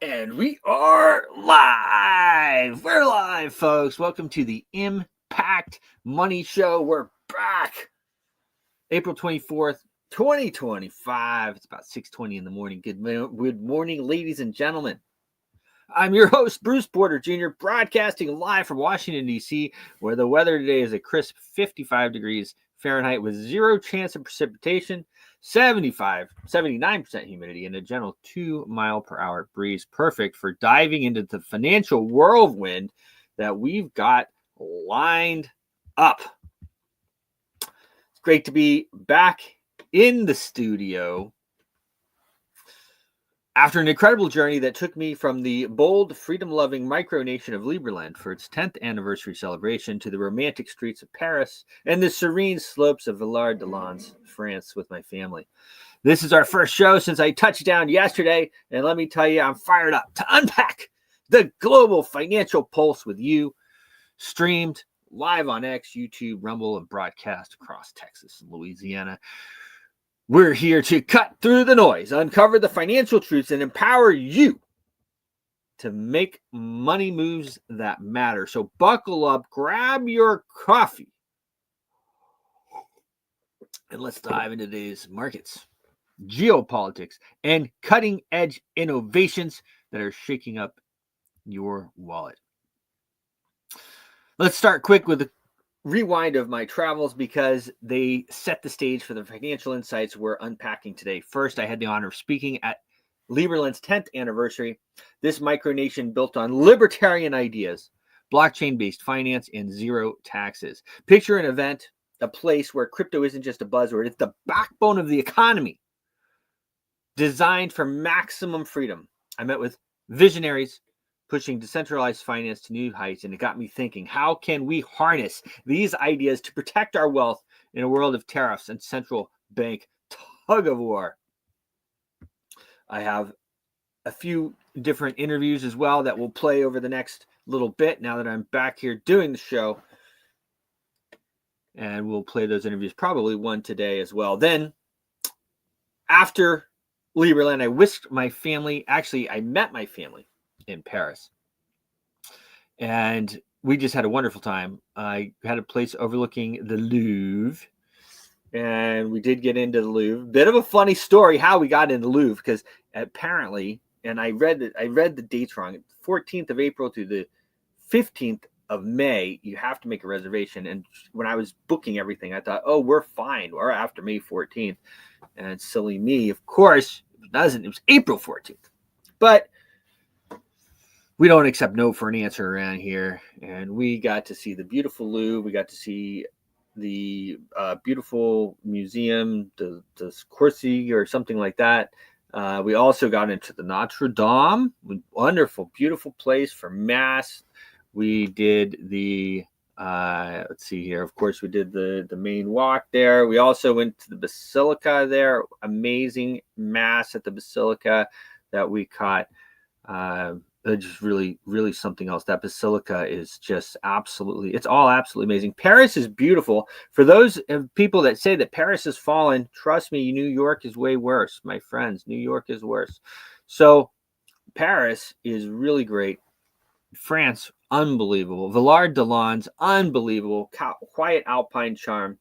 And we are live. We're live, folks. Welcome to the Impact Money Show. We're back. April 24th, 2025. It's about 6:20 in the morning. Good morning, ladies and gentlemen. I'm your host, Bruce Porter Jr., broadcasting live from Washington, D.C., where the weather today is a crisp 55 degrees Fahrenheit with zero chance of precipitation, 79% humidity, and a gentle 2-mile-per-hour breeze. Perfect for diving into the financial whirlwind that we've got lined up. It's great to be back in the studio after an incredible journey that took me from the bold, freedom-loving micronation of Liberland for its 10th anniversary celebration to the romantic streets of Paris and the serene slopes of Villard-de-Lans, France, with my family. This is our first show since I touched down yesterday, and let me tell you, I'm fired up to unpack the global financial pulse with you, streamed live on X, YouTube, Rumble, and broadcast across Texas and Louisiana. We're here to cut through the noise, uncover the financial truths, and empower you to make money moves that matter. So buckle up, grab your coffee, and let's dive into today's markets, geopolitics, and cutting-edge innovations that are shaking up your wallet. Let's start quick with a rewind of my travels because they set the stage for the financial insights we're unpacking today. First, I had the honor of speaking at Liberland's 10th anniversary. This micronation built on libertarian ideas, blockchain-based finance, and zero taxes. Picture an event, a place where crypto isn't just a buzzword, it's the backbone of the economy, designed for maximum freedom. I met with visionaries pushing decentralized finance to new heights, and it got me thinking, how can we harness these ideas to protect our wealth in a world of tariffs and central bank tug of war? I have a few different interviews as well that will play over the next little bit now that I'm back here doing the show, and we'll play those interviews, probably one today as well. Then, after Liberland, I whisked my family, actually, I met my family in Paris. And we just had a wonderful time. I had a place overlooking the Louvre, and we did get into the Louvre. Bit of a funny story how we got into the Louvre, because apparently, and I read the dates wrong, 14th of April to the 15th of May, you have to make a reservation. And when I was booking everything, I thought, oh, we're fine. We're after May 14th. And silly me, of course, it doesn't. It was April 14th. But we don't accept no for an answer around here. And we got to see the beautiful Louvre. We got to see the beautiful museum, the Corsi or something like that. We also got into the Notre Dame. Wonderful, beautiful place for Mass. We did the, let's see here. Of course, we did the main walk there. We also went to the Basilica there. Amazing Mass at the Basilica that we caught. Just really, really something else. That Basilica is just absolutely, it's all absolutely amazing. Paris is beautiful. For those people that say that Paris has fallen, trust me, New York is way worse, my friends. New York is worse. So Paris is really great. France, unbelievable. Villard-de-Lans, unbelievable. Quiet alpine charm.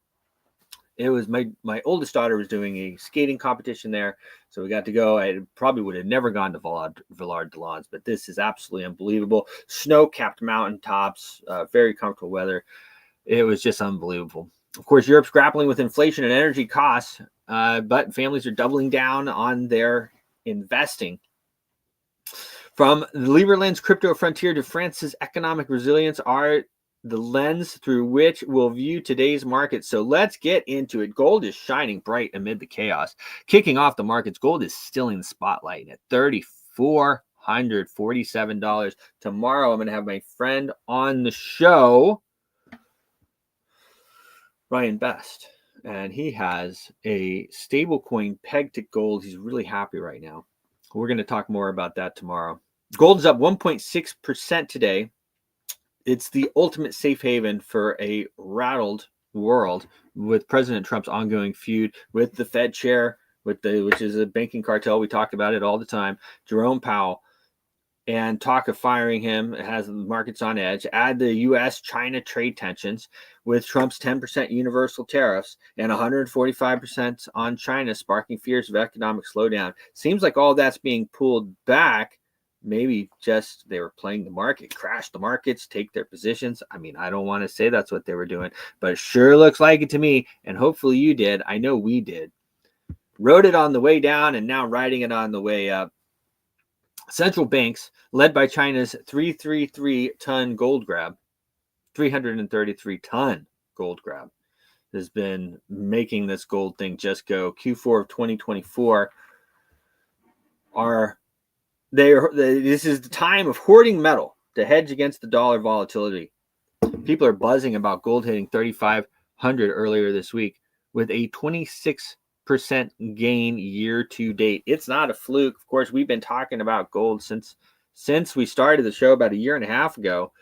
It was my oldest daughter was doing a skating competition there, so we got to go. I probably would have never gone to Villard-de-Lans, but this is absolutely unbelievable. Snow-capped mountaintops, very comfortable weather. It was just unbelievable. Of course, Europe's grappling with inflation and energy costs, but families are doubling down on their investing. From Liberland's crypto frontier to France's economic resilience are the lens through which we'll view today's market. So let's get into it. Gold is shining bright amid the chaos. Kicking off the markets, gold is still in the spotlight at $3,447. Tomorrow, I'm going to have my friend on the show, Ryan Best, and he has a stable coin pegged to gold. He's really happy right now. We're going to talk more about that tomorrow. Gold is up 1.6% today. It's the ultimate safe haven for a rattled world with President Trump's ongoing feud with the Fed chair, which is a banking cartel. We talked about it all the time. Jerome Powell and talk of firing him has the markets on edge. Add the U.S.-China trade tensions with Trump's 10% universal tariffs and 145% on China, sparking fears of economic slowdown. Seems like all that's being pulled back. Maybe just they were playing the market, crash the markets, take their positions. I mean, I don't want to say that's what they were doing, but it sure looks like it to me. And hopefully you did. I know we did. Rode it on the way down and now riding it on the way up. Central banks, led by China's 333-ton gold grab, 333-ton gold grab, has been making this gold thing just go. Q4 of 2024 this is the time of hoarding metal to hedge against the dollar volatility. People are buzzing about gold hitting 3,500 earlier this week with a 26% gain year to date. It's not a fluke. Of course, we've been talking about gold since we started the show about a year and a half ago,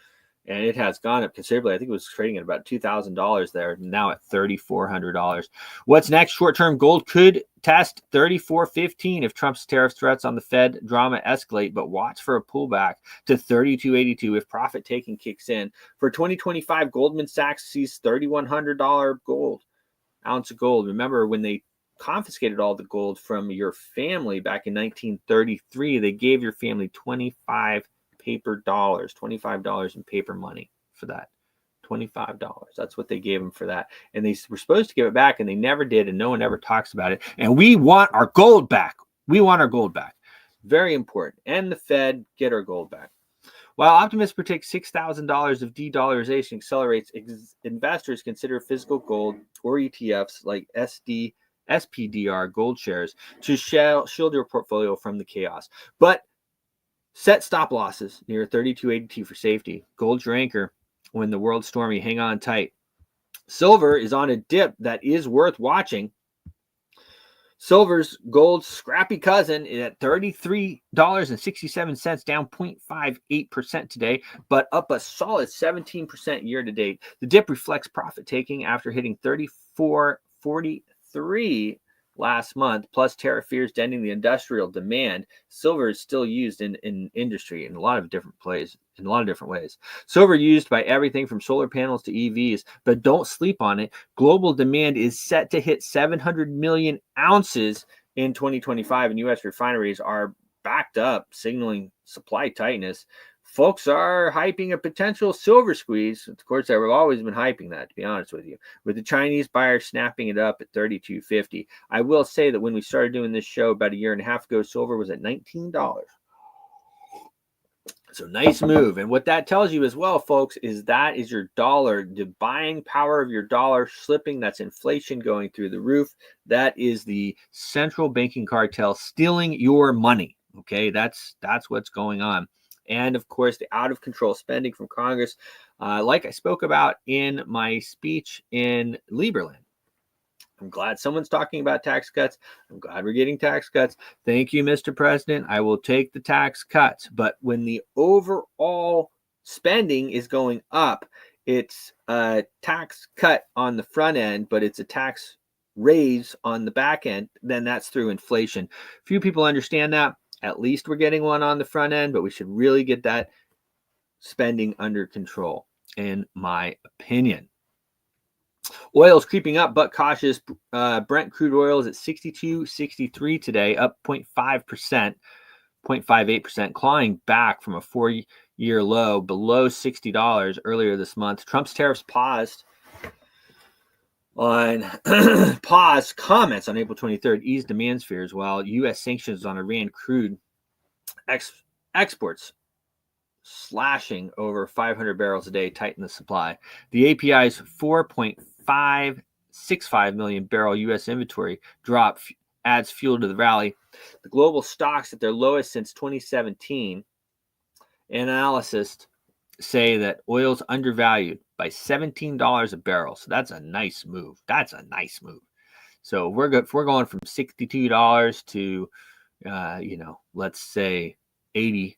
and it has gone up considerably. I think it was trading at about $2,000 there, now at $3,400. What's next? Short-term gold could test 34.15 if Trump's tariff threats on the Fed drama escalate, but watch for a pullback to 32.82 if profit taking kicks in. For 2025, Goldman Sachs sees $3,100 gold, ounce of gold. Remember when they confiscated all the gold from your family back in 1933, they gave your family 25 paper dollars, $25 in paper money for that. $25. That's what they gave them for that. And they were supposed to give it back, and they never did, and no one ever talks about it. And we want our gold back. We want our gold back. Very important. And the Fed, get our gold back. While optimists predict $6,000 of de-dollarization accelerates, investors consider physical gold or ETFs like SPDR gold shares to shield your portfolio from the chaos. But set stop losses near 32.82 for safety. Gold's your anchor when the world's stormy. Hang on tight. Silver is on a dip that is worth watching. Silver's gold's scrappy cousin is at $33.67, down 0.58% today, but up a solid 17% year to date. The dip reflects profit taking after hitting $34.43 last month, plus tariff fears denting the industrial demand. Silver is still used in industry in a lot of different ways. Silver used by everything from solar panels to EVs, but don't sleep on it. Global demand is set to hit 700 million ounces in 2025, and U.S. refineries are backed up, signaling supply tightness. Folks are hyping a potential silver squeeze. Of course, they've always been hyping that, to be honest with you, with the Chinese buyers snapping it up at $32.50. I will say that when we started doing this show about a year and a half ago, silver was at $19. So nice move. And what that tells you as well, folks, is that is your dollar, the buying power of your dollar slipping. That's inflation going through the roof. That is the central banking cartel stealing your money. Okay, that's what's going on. And of course, the out of control spending from Congress, like I spoke about in my speech in Lieberland. I'm glad someone's talking about tax cuts. I'm glad we're getting tax cuts. Thank you, Mr. President. I will take the tax cuts. But when the overall spending is going up, it's a tax cut on the front end, but it's a tax raise on the back end. Then that's through inflation. Few people understand that. At least we're getting one on the front end, but we should really get that spending under control, in my opinion. Oil's creeping up, but cautious. Brent crude oil is at $62.63 today, up 0.5%, 0.58%, clawing back from a 4-year low below $60 earlier this month. Trump's tariffs paused comments on April 23rd eased demand fears, while U.S. sanctions on Iran crude exports slashing over 500 barrels a day tighten the supply. The API's 4.565 million barrel U.S. inventory drop adds fuel to the rally. The global stocks at their lowest since 2017. Analysts say that oil's undervalued by $17 a barrel. So that's a nice move. So we're good. If we're going from $62 to, let's say $80.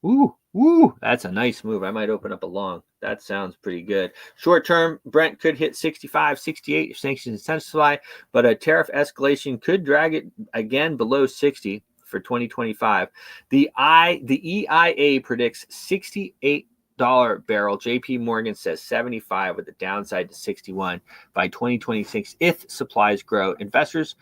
Woo, that's a nice move. I might open up a long. That sounds pretty good. Short term, Brent could hit 65, 68 if sanctions intensify, but a tariff escalation could drag it again below 60. for 2025. The EIA predicts $68 barrel. JP Morgan says 75 with a downside to 61 by 2026 if supplies grow. Investors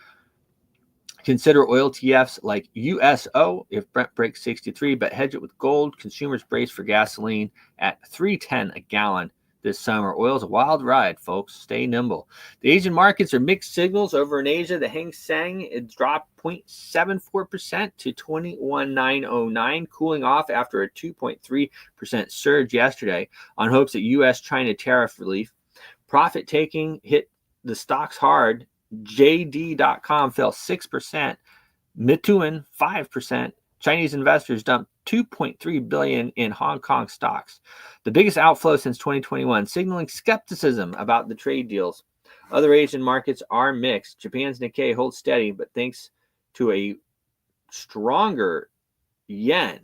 consider oil TFs like USO if Brent breaks 63, but hedge it with gold. Consumers brace for gasoline at $3.10 a gallon this summer. Oil's a wild ride, folks. Stay nimble. The Asian markets are mixed signals. Over in Asia, the Hang Seng it dropped 0.74% to 21,909, cooling off after a 2.3% surge yesterday on hopes that U.S.-China tariff relief. Profit taking hit the stocks hard. JD.com fell 6%, Mituan 5%. Chinese investors dumped $2.3 billion in Hong Kong stocks, the biggest outflow since 2021, signaling skepticism about the trade deals. Other Asian markets are mixed. Japan's Nikkei holds steady, but thanks to a stronger yen,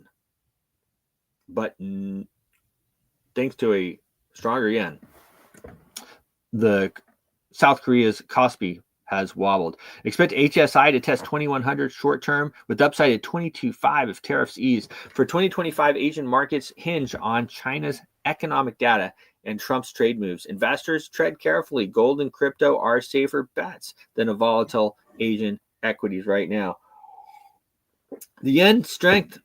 the South Korea's Kospi has wobbled. Expect HSI to test 2100 short term with upside at 22.5 if tariffs ease. For 2025, Asian markets hinge on China's economic data and Trump's trade moves. Investors tread carefully. Gold and crypto are safer bets than a volatile Asian equities right now. The yen strength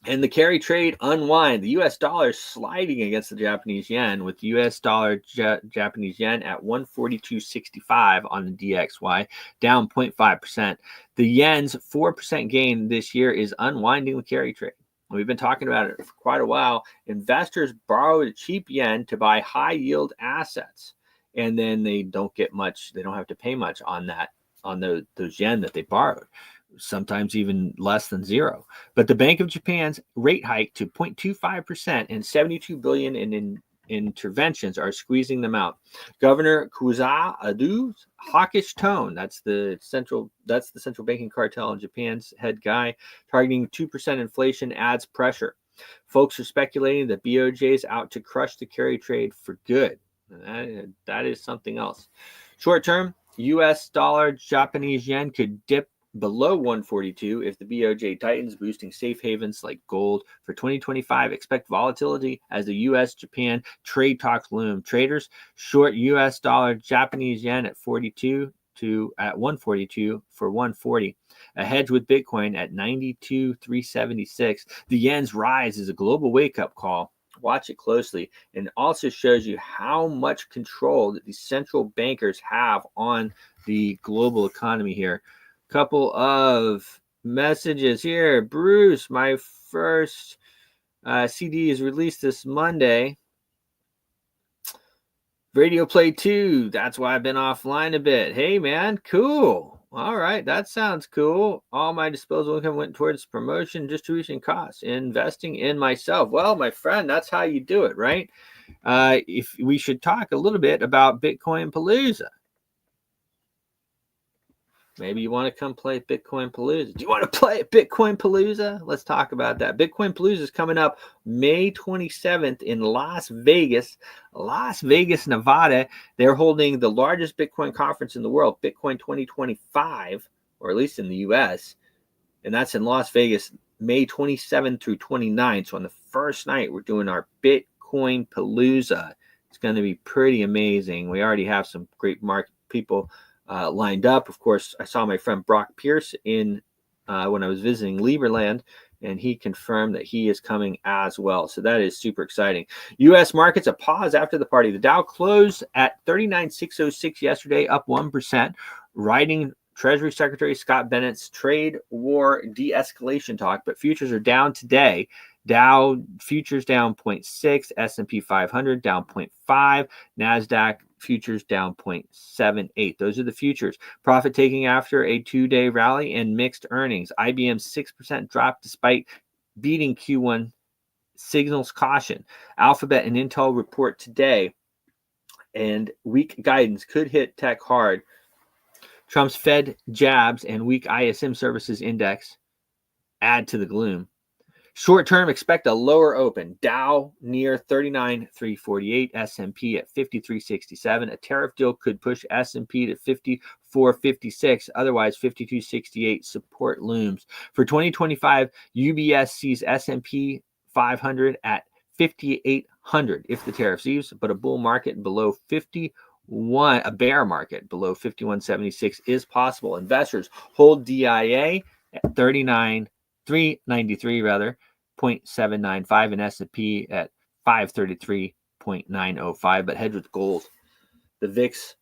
and the carry trade unwind. The U.S. dollar is sliding against the Japanese yen, with the U.S. dollar Japanese yen at 142.65 on the DXY, down 0.5%. The yen's 4% gain this year is unwinding the carry trade. We've been talking about it for quite a while. Investors borrowed cheap yen to buy high yield assets, and then they don't get much. They don't have to pay much on that, on those yen that they borrowed. Sometimes even less than zero. But the Bank of Japan's rate hike to 0.25% and $72 billion in interventions are squeezing them out. Governor Kuzadu's hawkish tone, that's the central banking cartel in Japan's head guy, targeting 2% inflation adds pressure. Folks are speculating that BOJ is out to crush the carry trade for good. That is something else. Short term, U.S. dollar Japanese yen could dip below 142 if the BOJ tightens, boosting safe havens like gold. For 2025, expect volatility as the U.S.-Japan trade talks loom. Traders short U.S. dollar Japanese yen at 142 for 140. A hedge with Bitcoin at 92,376. The yen's rise is a global wake-up call. Watch it closely, and it also shows you how much control that the central bankers have on the global economy here. Couple of messages here. Bruce, my first CD is released this Monday. Radio Play 2. That's why I've been offline a bit. Hey, man, cool. All right, that sounds cool. All my disposable income went towards promotion, distribution costs, investing in myself. Well, my friend, that's how you do it, right? If we should talk a little bit about Bitcoin Palooza. Maybe you want to come play Bitcoin Palooza. Do you want to play at Bitcoin Palooza? Let's talk about that. Bitcoin Palooza is coming up May 27th in Las Vegas, Nevada. They're holding the largest Bitcoin conference in the world, Bitcoin 2025, or at least in the U.S., and that's in Las Vegas, May 27th through 29th. So on the first night, we're doing our Bitcoin Palooza. It's going to be pretty amazing. We already have some great market people lined up. Of course, I saw my friend Brock Pierce when I was visiting Lieberland, and he confirmed that he is coming as well. So that is super exciting. U.S. markets a pause after the party. The Dow closed at 39,606 yesterday, up 1%, riding Treasury Secretary Scott Bennett's trade war de-escalation talk, but futures are down today. Dow futures down 0.6, S&P 500 down 0.5, NASDAQ futures down 0.78. Those are the futures. Profit taking after a two-day rally and mixed earnings. IBM 6% drop despite beating Q1 signals caution. Alphabet and Intel report today, and weak guidance could hit tech hard. Trump's Fed jabs and weak ISM services index add to the gloom. Short term, expect a lower open. Dow near 39,348, S&P at 53.67. A tariff deal could push S&P to 54.56. Otherwise, 52.68 support looms. For 2025, UBS sees S&P 500 at 5,800 if the tariffs ease, but a bull market below 51, a bear market below 51.76 is possible. Investors hold DIA at 393 rather, 0.795, and S&P at 533.905, but hedge with gold. The VIX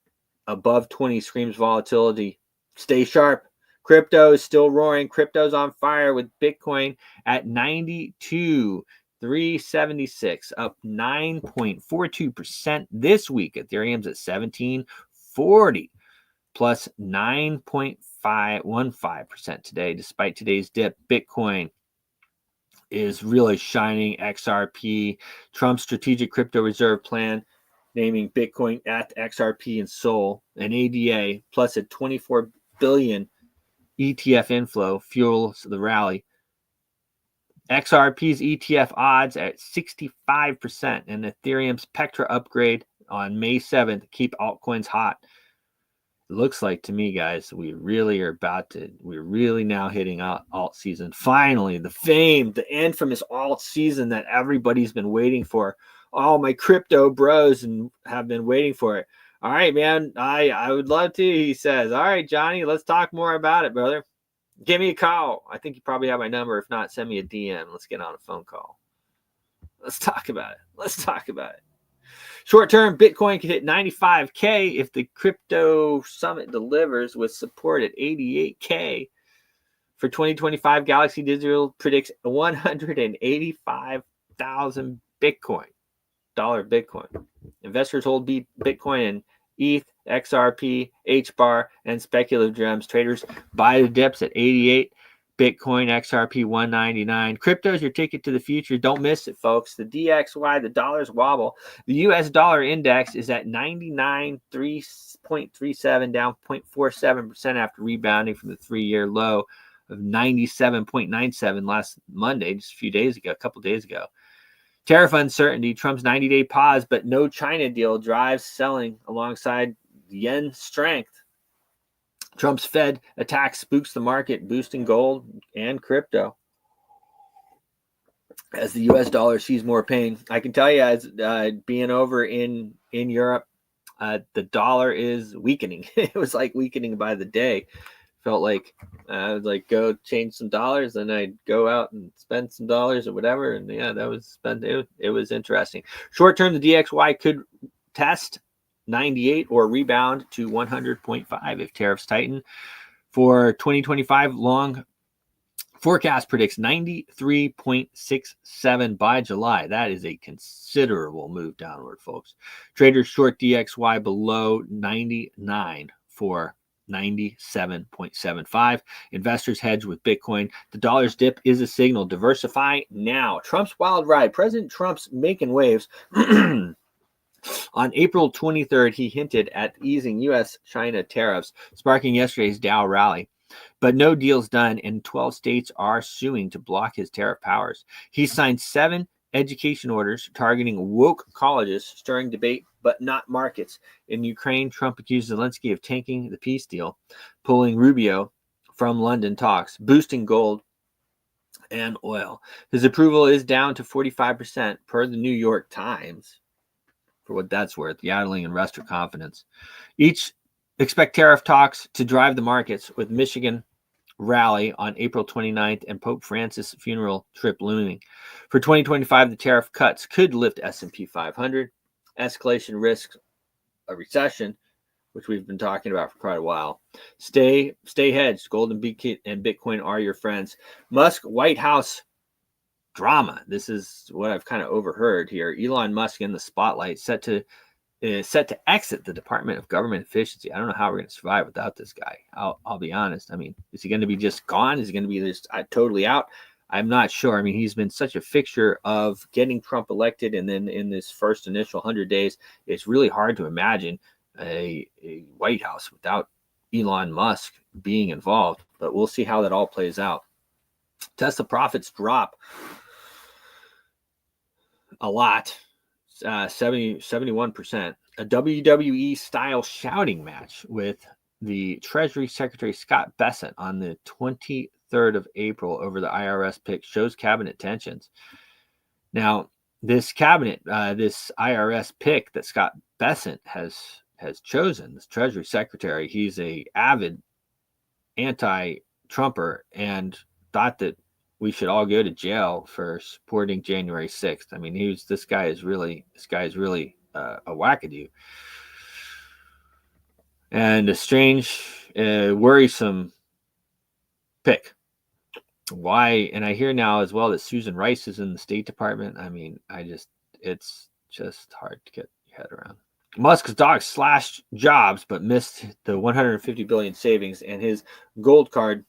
above 20 screams volatility. Stay sharp. Crypto is still roaring. Crypto's on fire with Bitcoin at 92,376, up 9.42% this week. Ethereum's at 1740, plus 9.515% today. Despite today's dip, Bitcoin is really shining. XRP, Trump's strategic crypto reserve plan, naming Bitcoin at XRP and Sol, and ADA, plus a 24 billion ETF inflow fuels the rally. XRP's ETF odds at 65%, and Ethereum's Spectra upgrade on May 7th keep altcoins hot. Looks like to me, guys, we're really now hitting alt season. Finally, the infamous alt season that everybody's been waiting for. All my crypto bros and have been waiting for it. All right, man, I would love to, he says. All right, Johnny, let's talk more about it, brother. Give me a call. I think you probably have my number. If not, send me a DM. Let's get on a phone call. Let's talk about it. Short term, Bitcoin could hit 95K if the crypto summit delivers, with support at 88K. For 2025, Galaxy Digital predicts 185,000 Bitcoin. Investors hold Bitcoin and ETH, XRP, HBAR, and speculative gems. Traders buy the dips at 88. Bitcoin, XRP 199. Crypto is your ticket to the future. Don't miss it, folks. The DXY, the dollars wobble. The US dollar index is at 99.37, down 0.47% after rebounding from the 3-year low of 97.97 last Monday, just a couple days ago. Tariff uncertainty, Trump's 90-day pause, but no China deal drives selling alongside yen strength. Trump's Fed attack spooks the market, boosting gold and crypto as the U.S. dollar sees more pain. I can tell you, as being over in Europe, the dollar is weakening. It was like weakening by the day. Felt like I would like go change some dollars, and I'd go out and spend some dollars or whatever. And yeah, that was spent. It was interesting. Short term, the DXY could test 98 or rebound to 100.5 if tariffs tighten. For 2025, long forecast predicts 93.67 by July. That is a considerable move downward, folks. Traders short DXY below 99 for 97.75. Investors hedge with Bitcoin. The dollar's dip is a signal. Diversify now. Trump's wild ride. President Trump's making waves. On April 23rd, he hinted at easing U.S.-China tariffs, sparking yesterday's Dow rally. But no deal's done, and 12 states are suing to block his tariff powers. He signed 7 education orders targeting woke colleges, stirring debate but not markets. In Ukraine, Trump accused Zelensky of tanking the peace deal, pulling Rubio from London talks, boosting gold and oil. His approval is down to 45% per the New York Times. For what that's worth, yaddling investor confidence. Each expect tariff talks to drive the markets, with Michigan rally on April 29th and Pope Francis' funeral trip looming. For 2025, the tariff cuts could lift S&P 500. Escalation risks a recession, which we've been talking about for quite a while. Stay hedged. Gold and Bitcoin are your friends. Musk White House drama. This is what I've kind of overheard here. Elon Musk in the spotlight, set to exit the Department of Government Efficiency. I don't know how we're going to survive without this guy. I'll be honest. I mean, is he going to be just gone? Is he going to be just totally out? I'm not sure. I mean, he's been such a fixture of getting Trump elected, and then in this first initial 100 days, it's really hard to imagine a White House without Elon Musk being involved. But we'll see how that all plays out. Tesla profits drop a lot, 71%. A WWE style shouting match with the Treasury Secretary Scott Bessent on the 23rd of April over the IRS pick shows cabinet tensions. Now, this this IRS pick that Scott Bessent has chosen, this Treasury Secretary, he's a avid anti-Trumper and thought that we should all go to jail for supporting January 6th. I mean, this guy is really a wackadoo. And a strange, worrisome pick. Why? And I hear now as well that Susan Rice is in the State Department. I mean, it's just hard to get your head around. Musk's dog slashed jobs but missed the $150 billion savings, and his gold card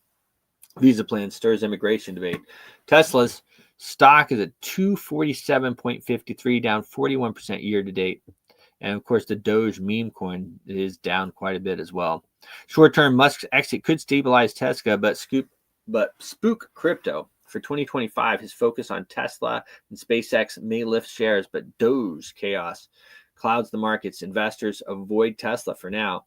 visa plan stirs immigration debate. Tesla's stock is at 247.53, down 41% year to date. And of course, the Doge meme coin is down quite a bit as well. Short-term, Musk's exit could stabilize Tesla, but spook crypto. For 2025, his focus on Tesla and SpaceX may lift shares, but Doge chaos clouds the markets. Investors avoid Tesla for now.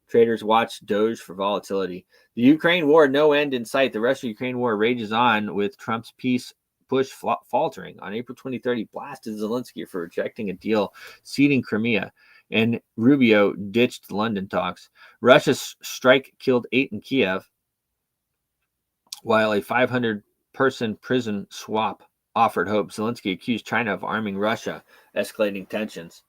Traders watch Doge for volatility. The Ukraine war, no end in sight. The Russia-Ukraine war rages on with Trump's peace push faltering. On April 23rd, he blasted Zelensky for rejecting a deal ceding Crimea, and Rubio ditched London talks. Russia's strike killed 8 in Kiev, while a 500-person prison swap offered hope. Zelensky accused China of arming Russia, escalating tensions.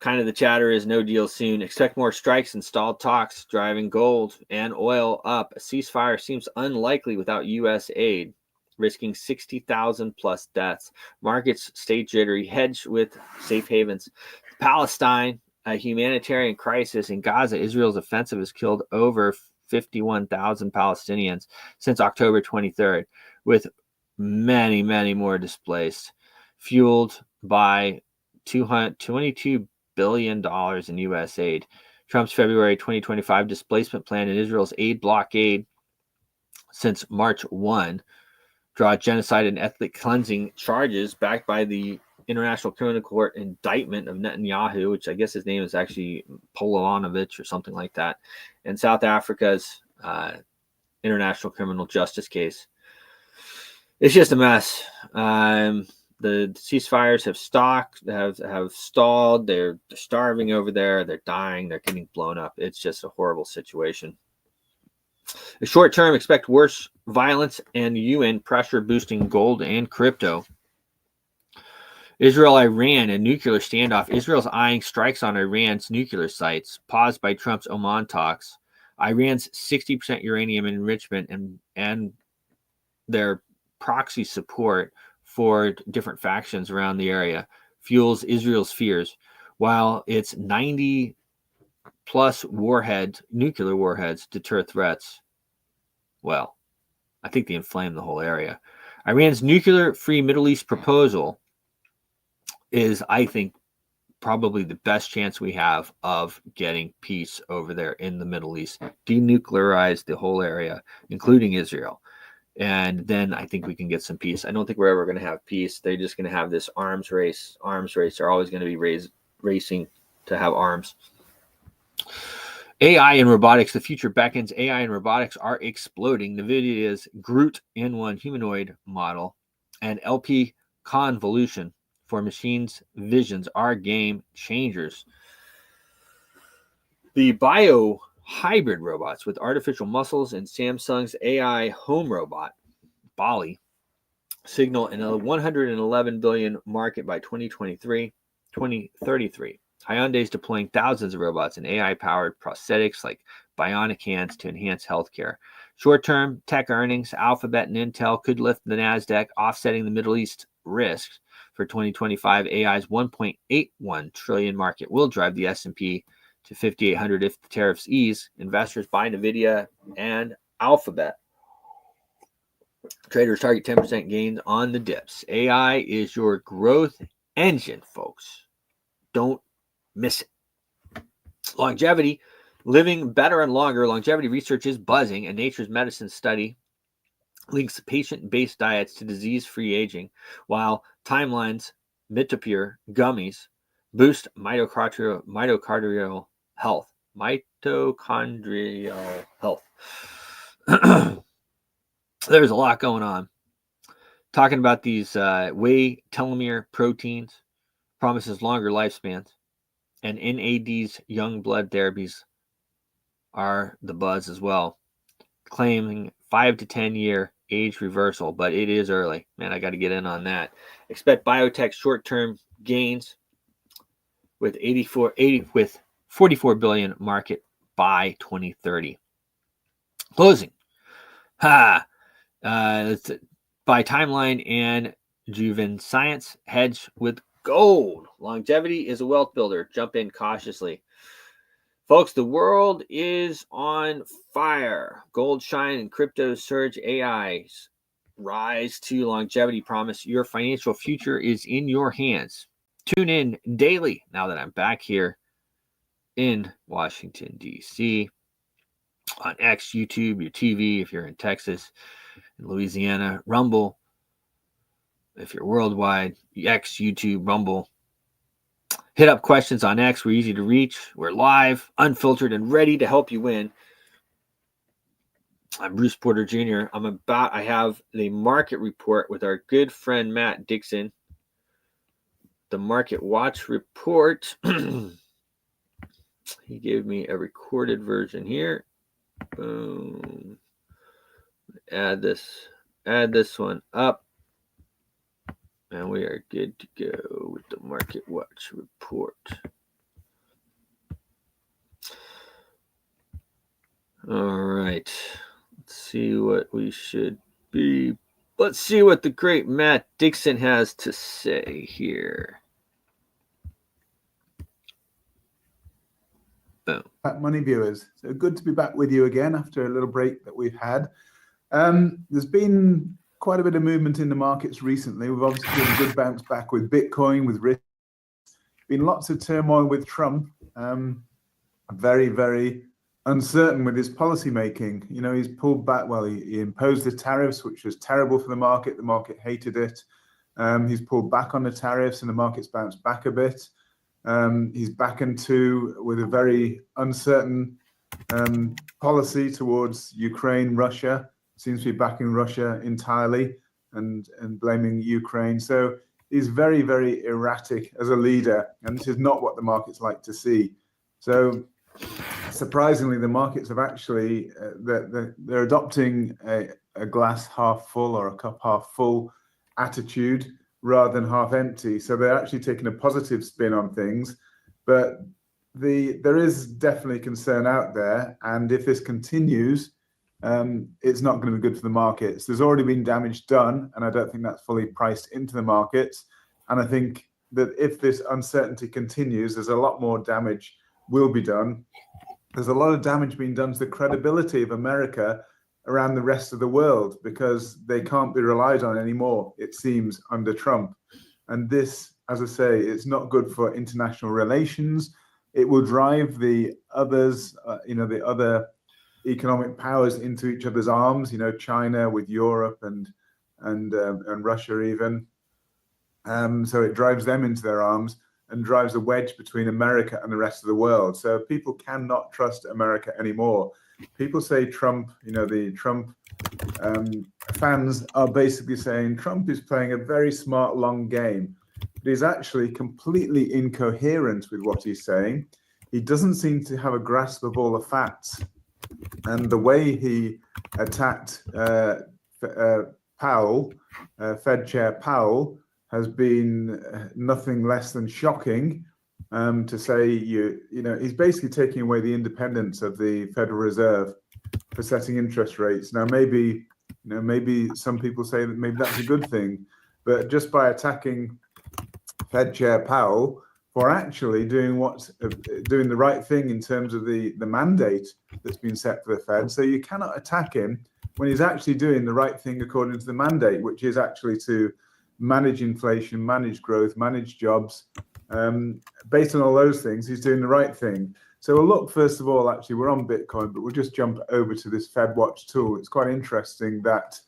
Kind of the chatter is no deal soon. Expect more strikes and stalled talks, driving gold and oil up. A ceasefire seems unlikely without U.S. aid, risking 60,000 plus deaths. Markets stay jittery, hedge with safe havens. Palestine, a humanitarian crisis. In Gaza, Israel's offensive has killed over 51,000 Palestinians since October 23rd, with many, many more displaced, fueled by $22 billion in U.S. aid. Trump's February 2025 displacement plan and Israel's aid blockade since March 1 draw genocide and ethnic cleansing charges backed by the International Criminal Court indictment of Netanyahu, which I guess his name is actually Polanovich or something like that, and South Africa's International Criminal Justice case. It's just a mess. The ceasefires have stalled. They're starving over there. They're dying. They're getting blown up. It's just a horrible situation. The short term, expect worse violence and UN pressure boosting gold and crypto. Israel-Iran, a nuclear standoff. Israel's eyeing strikes on Iran's nuclear sites, paused by Trump's Oman talks. Iran's 60% uranium enrichment and their proxy support for different factions around the area fuels Israel's fears, while its 90 plus nuclear warheads deter threats. Well, I think they inflame the whole area. Iran's nuclear-free Middle East proposal is, I think, probably the best chance we have of getting peace over there in the Middle East. Denuclearize the whole area, including Israel. And then I think we can get some peace. I don't think we're ever going to have peace. They're just going to have this arms race. Arms race are always going to be racing to have arms. AI and robotics. The future beckons. AI and robotics are exploding. NVIDIA's Groot N1 humanoid model and LP convolution for machines visions are game changers. The bio hybrid robots with artificial muscles and Samsung's AI home robot, Bali, signal in a $111 billion market by 2033. Hyundai is deploying thousands of robots and AI-powered prosthetics like bionic hands to enhance healthcare. Short-term tech earnings, Alphabet and Intel could lift the NASDAQ, offsetting the Middle East risks. For 2025, AI's $1.81 trillion market will drive the S&P to 5,800 if the tariffs ease. Investors buy NVIDIA and Alphabet. Traders target 10% gains on the dips. AI is your growth engine, folks. Don't miss it. Longevity, living better and longer. Longevity research is buzzing. A Nature's Medicine study links patient-based diets to disease-free aging, while Timeline's Mitopure gummies boost mitochondrial health. Mitochondrial health. There's a lot going on. Talking about these whey telomere proteins promises longer lifespans, and NAD's young blood therapies are the buzz as well, claiming 5 to 10 year age reversal, but it is early. Man, I got to get in on that. Expect biotech short-term gains with 44 billion market by 2030. Closing. Let's by Timeline and Juven Science hedge with gold. Longevity is a wealth builder. Jump in cautiously. Folks, the world is on fire. Gold shine and crypto surge. AI's rise to longevity promise. Your financial future is in your hands. Tune in daily now that I'm back here in Washington, D.C. on X, YouTube, your TV if you're in Texas, in Louisiana, Rumble. If you're worldwide, X, YouTube, Rumble. Hit up questions on X. We're easy to reach. We're live, unfiltered, and ready to help you win. I'm Bruce Porter Jr. I have the market report with our good friend Matt Dixon. The Market Watch report. He gave me a recorded version here. Boom. Add this one up. And we are good to go with the Market Watch report. All right. Let's see what we should be. Let's see what the great Matt Dixon has to say here. Boom. Money viewers. So good to be back with you again after a little break that we've had. There's been quite a bit of movement in the markets recently. We've obviously had a good bounce back with Bitcoin, with risk. Been lots of turmoil with Trump. Very, very uncertain with his policy making. You know, he's pulled back. Well, he imposed the tariffs, which was terrible for the market. The market hated it. He's pulled back on the tariffs and the market's bounced back a bit. He's back into with a very uncertain policy towards Ukraine, Russia. Seems to be backing Russia entirely and blaming Ukraine. So he's very, very erratic as a leader, and this is not what the markets like to see. So surprisingly, the markets have actually they're adopting a glass half full or a cup half full attitude rather than half empty. So they're actually taking a positive spin on things, but there is definitely concern out there, and if this continues, it's not going to be good for the markets. There's already been damage done, and I don't think that's fully priced into the markets. And I think that if this uncertainty continues, there's a lot more damage will be done. There's a lot of damage being done to the credibility of America around the rest of the world because they can't be relied on anymore, it seems, under Trump. And this, as I say, it's not good for international relations. It will drive the others, the other economic powers into each other's arms, China with Europe and Russia even. So it drives them into their arms and drives a wedge between America and the rest of the world. So people cannot trust America anymore. People say Trump, the Trump fans are basically saying Trump is playing a very smart, long game. But he's actually completely incoherent with what he's saying. He doesn't seem to have a grasp of all the facts. And the way he attacked Powell, Fed Chair Powell, has been nothing less than shocking. To say he's basically taking away the independence of the Federal Reserve for setting interest rates. Now, maybe some people say that maybe that's a good thing, but just by attacking Fed Chair Powell for actually doing the right thing in terms of the mandate that's been set for the Fed. So you cannot attack him when he's actually doing the right thing according to the mandate, which is actually to manage inflation, manage growth, manage jobs. Based on all those things, he's doing the right thing. So we'll look, first of all, actually, we're on Bitcoin, but we'll just jump over to this Fed Watch tool. It's quite interesting that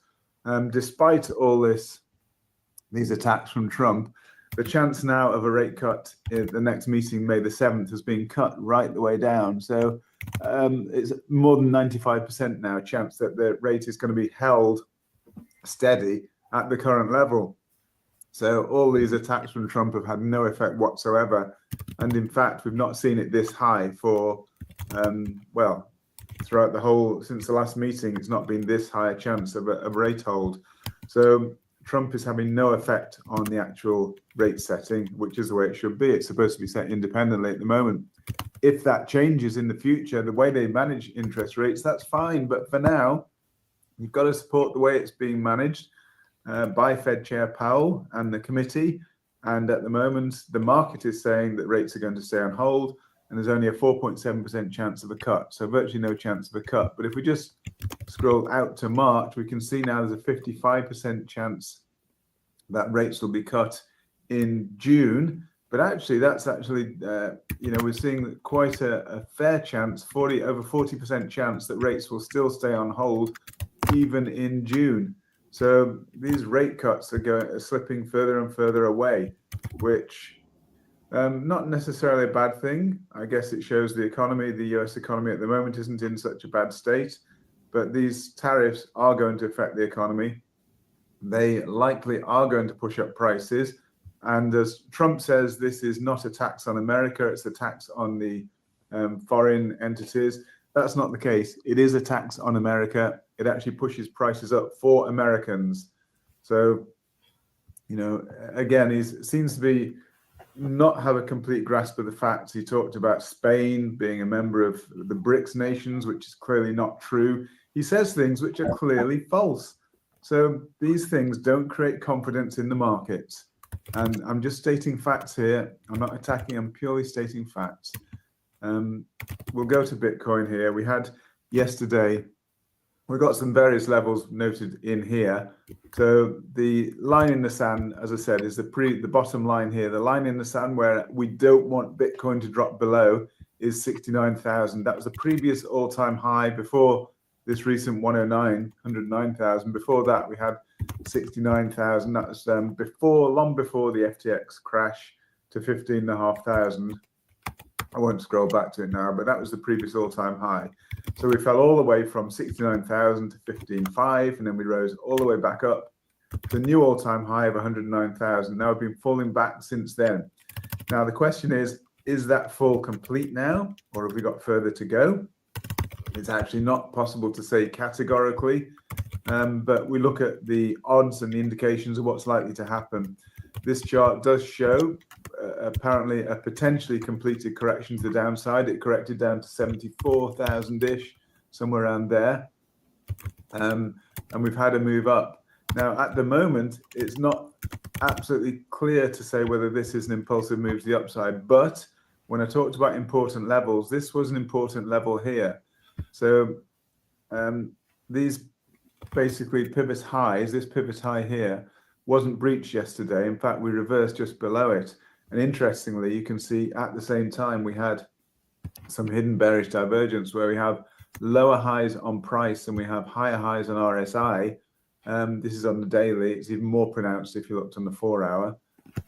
Despite all these attacks from Trump, the chance now of a rate cut at the next meeting, May the 7th, has been cut right the way down. So it's more than 95% now chance that the rate is going to be held steady at the current level. So all these attacks from Trump have had no effect whatsoever. And in fact, we've not seen it this high for, throughout the whole, since the last meeting, it's not been this high a chance of a rate hold. So Trump is having no effect on the actual rate setting, which is the way it should be. It's supposed to be set independently at the moment. If that changes in the future, the way they manage interest rates, that's fine. But for now, you've got to support the way it's being managed by Fed Chair Powell and the committee. And at the moment, the market is saying that rates are going to stay on hold, and there's only a 4.7% chance of a cut. So virtually no chance of a cut. But if we just scroll out to March, we can see now there's a 55% chance that rates will be cut in June. But actually, that's actually, we're seeing quite a fair chance, over 40% chance that rates will still stay on hold even in June. So these rate cuts are slipping further and further away, which not necessarily a bad thing. I guess it shows the economy, the US economy at the moment isn't in such a bad state, but these tariffs are going to affect the economy. They likely are going to push up prices. And as Trump says, this is not a tax on America, it's a tax on the foreign entities. That's not the case. It is a tax on America. It actually pushes prices up for Americans. So, again, he seems to be not have a complete grasp of the facts. He talked about Spain being a member of the BRICS nations, which is clearly not true. He says things which are clearly false. So these things don't create confidence in the markets. And I'm just stating facts here. I'm not attacking, I'm purely stating facts. We'll go to Bitcoin here. We had yesterday, we got some various levels noted in here. So the line in the sand, as I said, is the bottom line here. The line in the sand where we don't want Bitcoin to drop below is 69,000. That was the previous all-time high before this recent 109,000. Before that, we had 69,000. That was long before the FTX crash to 15,500. I won't scroll back to it now, but that was the previous all-time high. So we fell all the way from 69,000 to 15,500, and then we rose all the way back up to a new all-time high of 109,000. Now we've been falling back since then. Now the question is that fall complete now, or have we got further to go? It's actually not possible to say categorically, but we look at the odds and the indications of what's likely to happen. This chart does show apparently a potentially completed correction to the downside. It corrected down to 74,000-ish, somewhere around there. And we've had a move up. Now, at the moment, it's not absolutely clear to say whether this is an impulsive move to the upside. But when I talked about important levels, this was an important level here. So these basically pivot highs, this pivot high here, wasn't breached yesterday. In fact, we reversed just below it. And interestingly, you can see at the same time we had some hidden bearish divergence where we have lower highs on price and we have higher highs on RSI. This is on the daily. It's even more pronounced if you looked on the 4-hour.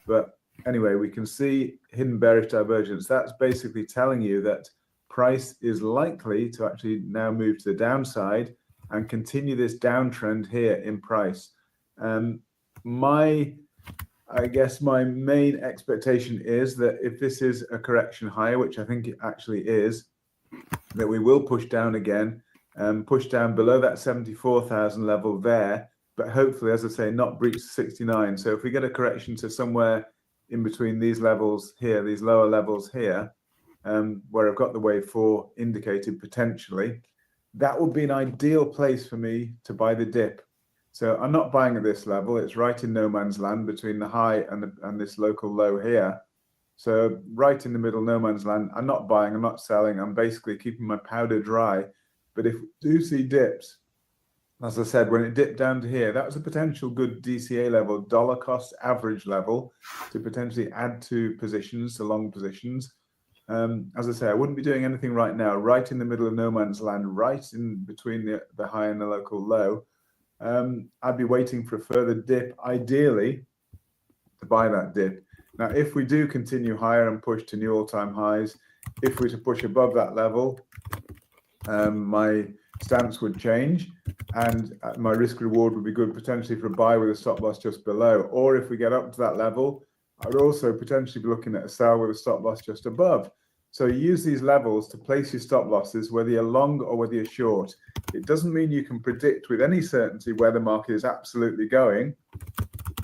But anyway, we can see hidden bearish divergence. That's basically telling you that price is likely to actually now move to the downside and continue this downtrend here in price. I guess my main expectation is that if this is a correction higher, which I think it actually is, that we will push down again, push down below that 74,000 level there, but hopefully, as I say, not breach 69. So if we get a correction to somewhere in between these levels here, these lower levels here, where I've got the wave 4 indicated potentially, that would be an ideal place for me to buy the dip. So I'm not buying at this level. It's right in no man's land between the high and this local low here. So right in the middle, no man's land. I'm not buying, I'm not selling. I'm basically keeping my powder dry. But if we do see dips, as I said, when it dipped down to here, that was a potential good DCA level, dollar cost average level to potentially add to positions, to long positions. As I say, I wouldn't be doing anything right now, right in the middle of no man's land, right in between the high and the local low. I'd be waiting for a further dip, ideally, to buy that dip. Now, if we do continue higher and push to new all-time highs, if we were to push above that level, my stance would change, and my risk reward would be good potentially for a buy with a stop loss just below. Or if we get up to that level, I would also potentially be looking at a sell with a stop loss just above. So you use these levels to place your stop losses, whether you're long or whether you're short. It doesn't mean you can predict with any certainty where the market is absolutely going.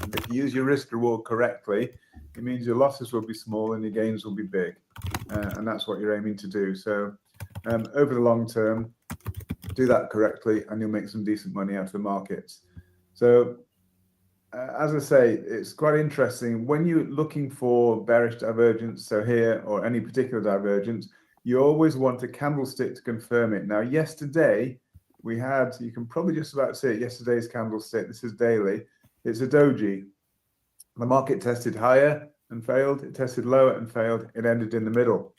And if you use your risk reward correctly, it means your losses will be small and your gains will be big. And that's what you're aiming to do. So over the long term, do that correctly and you'll make some decent money out of the markets. So as I say, it's quite interesting when you're looking for bearish divergence, so here or any particular divergence, you always want a candlestick to confirm it. Now, yesterday we had, you can probably just about see it, yesterday's candlestick, this is daily, it's a doji. The market tested higher and failed, it tested lower and failed, it ended in the middle.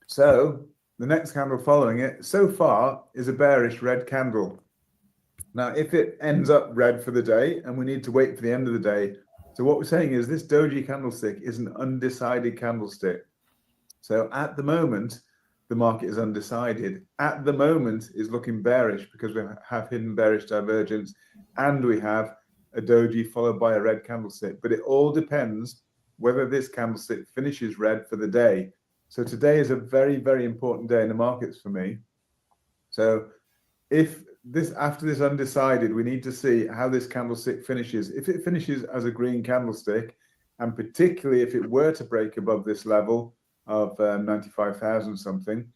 So the next candle following it so far is a bearish red candle. Now, if it ends up red for the day, and we need to wait for the end of the day, so what we're saying is this doji candlestick is an undecided candlestick. So at the moment, the market is undecided. At the moment is looking bearish because we have hidden bearish divergence and we have a doji followed by a red candlestick. But it all depends whether this candlestick finishes red for the day. So today is a very, very important day in the markets for me. So if this, after this undecided, we need to see how this candlestick finishes. If it finishes as a green candlestick, and particularly if it were to break above this level of 95,000 something,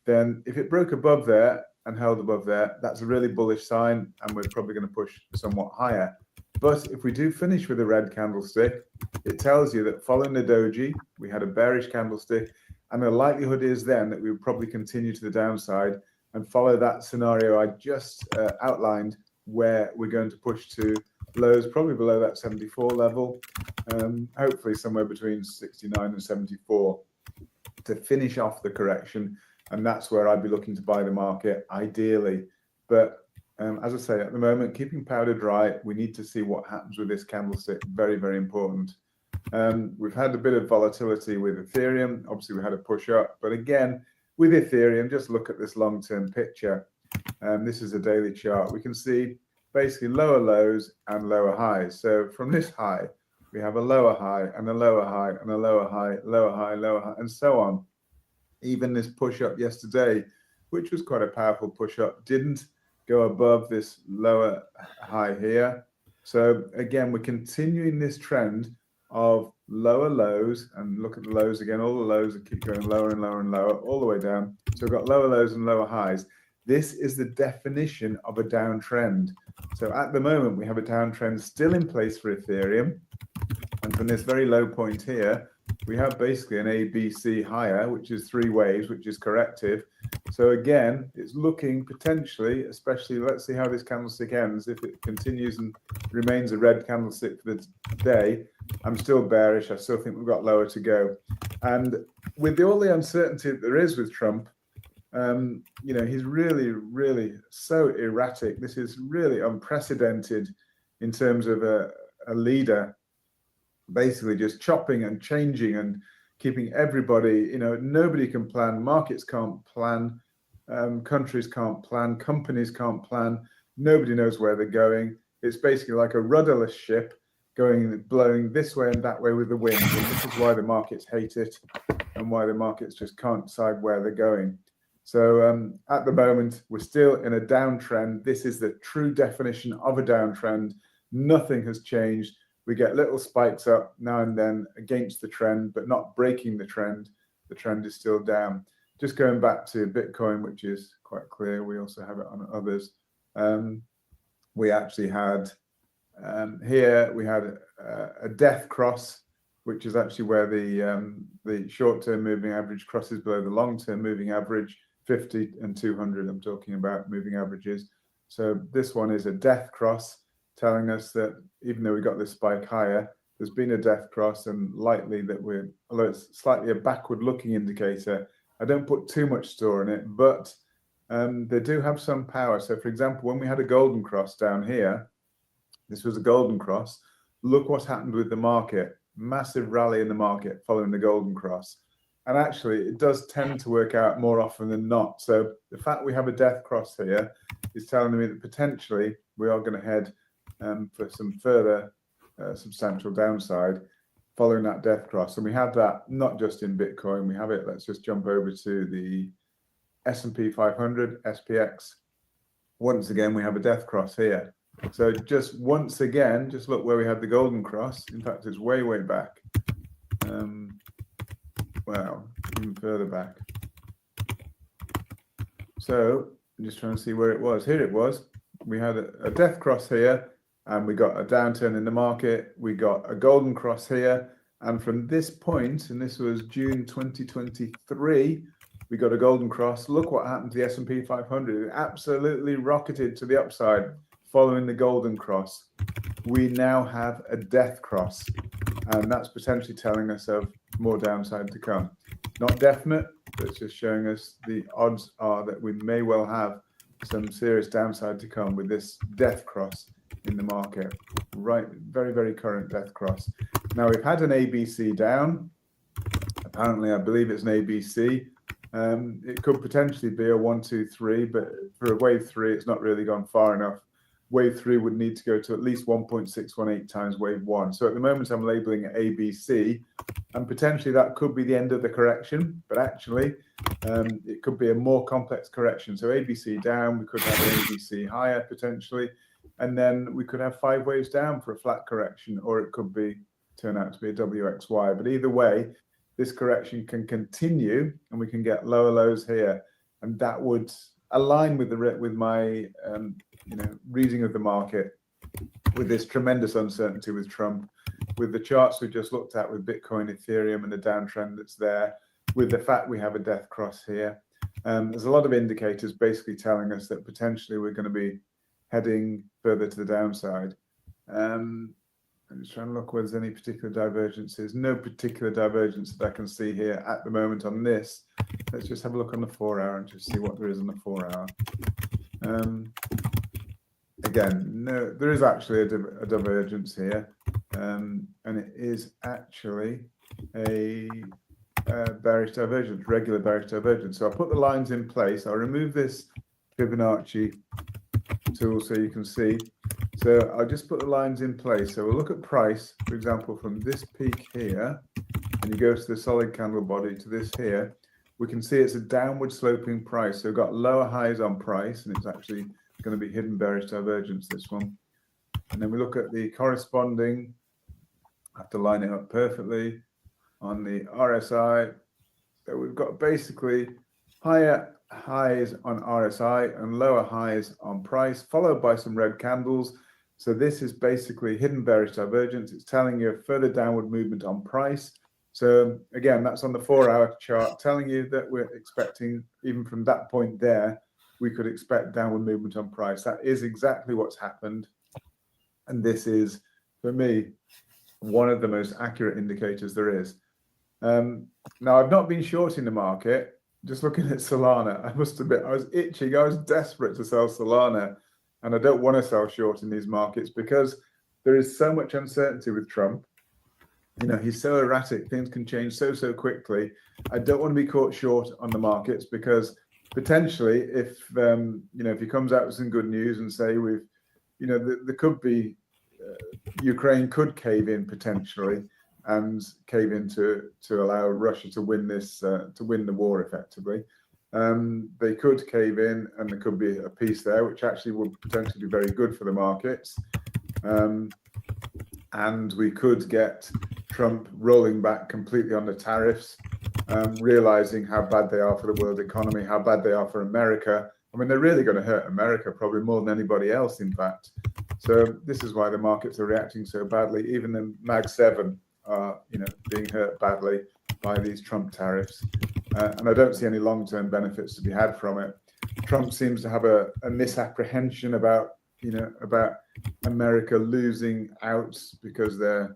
then if it broke above there and held above there, that's a really bullish sign, and we're probably going to push somewhat higher. But if we do finish with a red candlestick, it tells you that following the doji, we had a bearish candlestick, and the likelihood is then that we would probably continue to the downside and follow that scenario I just outlined, where we're going to push to lows probably below that 74 level, hopefully somewhere between 69 and 74 to finish off the correction. And that's where I'd be looking to buy the market, ideally. But as I say, at the moment, keeping powder dry, we need to see what happens with this candlestick. Very, very important. We've had a bit of volatility with Ethereum. Obviously, we had a push up. But again, with Ethereum, just look at this long-term picture. This is a daily chart. We can see basically lower lows and lower highs. So from this high, we have a lower high and a lower high and a lower high, lower high, lower high, and so on. Even this push up yesterday, which was quite a powerful push up, didn't go above this lower high here. So again, we're continuing this trend of lower lows, and look at the lows again, all the lows that keep going lower and lower and lower all the way down. So we've got lower lows and lower highs. This is the definition of a downtrend. So at the moment, we have a downtrend still in place for Ethereum. And from this very low point here, we have basically an ABC higher, which is 3 waves, which is corrective. So again, it's looking potentially, especially, let's see how this candlestick ends. If it continues and remains a red candlestick for the day, I'm still bearish. I still think we've got lower to go. And with all the uncertainty that there is with Trump, you know, he's really, really so erratic. This is really unprecedented in terms of a leader basically just chopping and changing and keeping everybody, you know, nobody can plan, markets can't plan, countries can't plan, companies can't plan, nobody knows where they're going. It's basically like a rudderless ship blowing this way and that way with the wind. And this is why the markets hate it and why the markets just can't decide where they're going. So at the moment, we're still in a downtrend. This is the true definition of a downtrend. Nothing has changed. We get little spikes up now and then against the trend, but not breaking the trend. The trend is still down. Just going back to Bitcoin, which is quite clear. We also have it on others. We actually had here, we had a death cross, which is actually where the short-term moving average crosses below the long-term moving average, 50 and 200. I'm talking about moving averages. So this one is a death cross, telling us that even though we got this spike higher, there's been a death cross, and likely that although it's slightly a backward looking indicator, I don't put too much store in it, but they do have some power. So, for example, when we had a golden cross down here, this was a golden cross. Look what happened with the market. Massive rally in the market following the golden cross. And actually, it does tend to work out more often than not. So the fact we have a death cross here is telling me that potentially we are going to head for some further substantial downside following that death cross. And we have that not just in Bitcoin. We have it. Let's just jump over to the S&P 500, SPX. Once again, we have a death cross here. So just once again, just look where we had the golden cross. In fact, it's way, way back. Wow, even further back. So I'm just trying to see where it was. Here it was. We had a death cross here, and we got a downturn in the market. We got a golden cross here. And from this point, and this was June 2023, we got a golden cross. Look what happened to the S&P 500. It absolutely rocketed to the upside following the golden cross. We now have a death cross, and that's potentially telling us of more downside to come. Not definite, but it's just showing us the odds are that we may well have some serious downside to come with this death cross in the market. Right, very, very current death cross. Now we've had an ABC down. Apparently, I believe it's an ABC. It could potentially be a 1, 2, 3, but for a wave 3, it's not really gone far enough. Wave 3 would need to go to at least 1.618 times wave 1. So at the moment, I'm labeling it ABC, and potentially that could be the end of the correction, but actually it could be a more complex correction. So ABC down, we could have an ABC higher potentially, and then we could have 5 waves down for a flat correction, or it could be turn out to be a WXY. But either way, this correction can continue, and we can get lower lows here, and that would align with my reading of the market, with this tremendous uncertainty with Trump, with the charts we just looked at with Bitcoin, Ethereum, and the downtrend that's there, with the fact we have a death cross here. There's a lot of indicators basically telling us that potentially we're going to be heading further to the downside. I'm just trying to look whether there's any particular divergences. No particular divergence that I can see here at the moment on this. Let's just have a look on the 4-hour and just see what there is on the 4-hour. Again, no, there is actually a divergence here, and it is actually a bearish divergence, regular bearish divergence. So I'll put the lines in place. I'll remove this Fibonacci tool so you can see. So I'll just put the lines in place. So we'll look at price, for example, from this peak here, and you go to the solid candle body to this here, we can see it's a downward sloping price. So we've got lower highs on price, and it's actually going to be hidden bearish divergence, this one. And then we look at the corresponding, I have to line it up perfectly, on the RSI. So we've got basically higher highs on RSI and lower highs on price, followed by some red candles. So this is basically hidden bearish divergence. It's telling you a further downward movement on price. So again, that's on the 4-hour chart, telling you that we're expecting, even from that point there, we could expect downward movement on price. That is exactly what's happened. And this is, for me, one of the most accurate indicators there is. Now, I've not been short in the market. Just looking at Solana, I must admit, I was itching. I was desperate to sell Solana. And I don't want to sell short in these markets because there is so much uncertainty with Trump. You know, he's so erratic. Things can change so quickly. I don't want to be caught short on the markets because potentially, if if he comes out with some good news and say there could be Ukraine could cave in potentially and cave in to allow Russia to win this to win the war effectively. They could cave in, and there could be a piece there, which actually would potentially be very good for the markets. And we could get Trump rolling back completely on the tariffs, realizing how bad they are for the world economy, how bad they are for America. I mean, they're really going to hurt America probably more than anybody else, in fact. So this is why the markets are reacting so badly. Even the Mag 7 are, being hurt badly by these Trump tariffs. And I don't see any long-term benefits to be had from it. Trump seems to have a misapprehension about America losing out because they're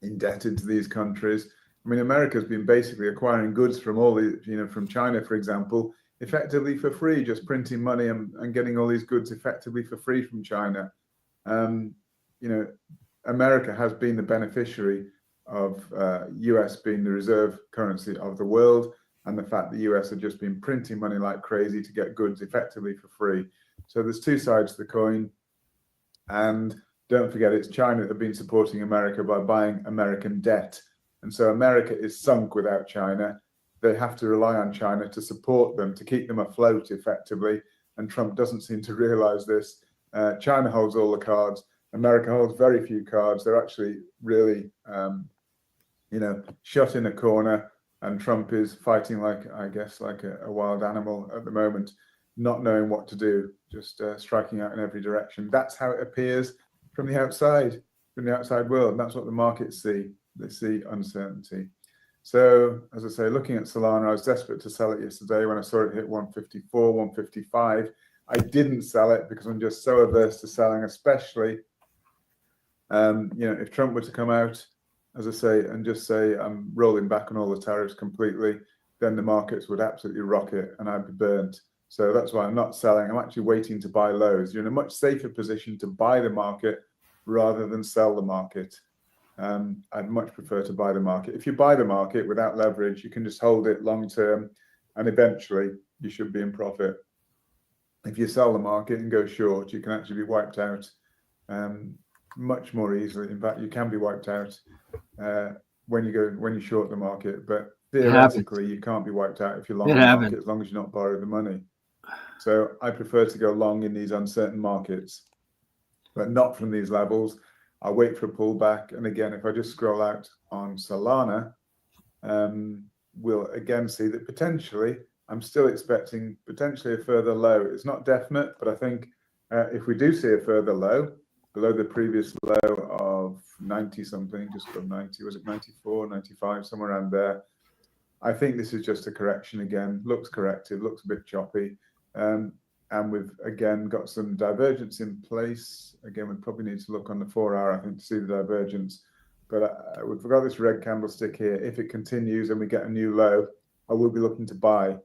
indebted to these countries. I mean, America's been basically acquiring goods from all the, from China, for example, effectively for free, just printing money and getting all these goods effectively for free from China. America has been the beneficiary of US being the reserve currency of the world, and the fact the US have just been printing money like crazy to get goods effectively for free. So there's two sides to the coin. And don't forget, it's China that have been supporting America by buying American debt. And so America is sunk without China. They have to rely on China to support them, to keep them afloat effectively. And Trump doesn't seem to realize this. China holds all the cards. America holds very few cards. They're actually really, shut in a corner. And Trump is fighting like a wild animal at the moment, not knowing what to do, just striking out in every direction. That's how it appears from the outside world. And that's what the markets see. They see uncertainty. So, as I say, looking at Solana, I was desperate to sell it yesterday when I saw it hit 154, 155. I didn't sell it because I'm just so averse to selling, especially, if Trump were to come out, as I say, and just say I'm rolling back on all the tariffs completely, then the markets would absolutely rocket and I'd be burnt. So that's why I'm not selling. I'm actually waiting to buy lows. You're in a much safer position to buy the market rather than sell the market. I'd much prefer to buy the market. If you buy the market without leverage, you can just hold it long term, and eventually you should be in profit. If you sell the market and go short, you can actually be wiped out much more easily. In fact, you can be wiped out when you short the market. But theoretically, you can't be wiped out if you're long the market, as long as you're not borrowing the money. So I prefer to go long in these uncertain markets, but not from these levels. I'll wait for a pullback. And again, if I just scroll out on Solana, we'll again see that potentially, I'm still expecting potentially a further low. It's not definite, but I think if we do see a further low, below the previous low of 90 something, just above 90, was it 94, 95, somewhere around there? I think this is just a correction again. Looks corrected, looks a bit choppy. And we've again got some divergence in place. Again, we probably need to look on the 4-hour, I think, to see the divergence. But we've got this red candlestick here. If it continues and we get a new low, I will be looking to buy.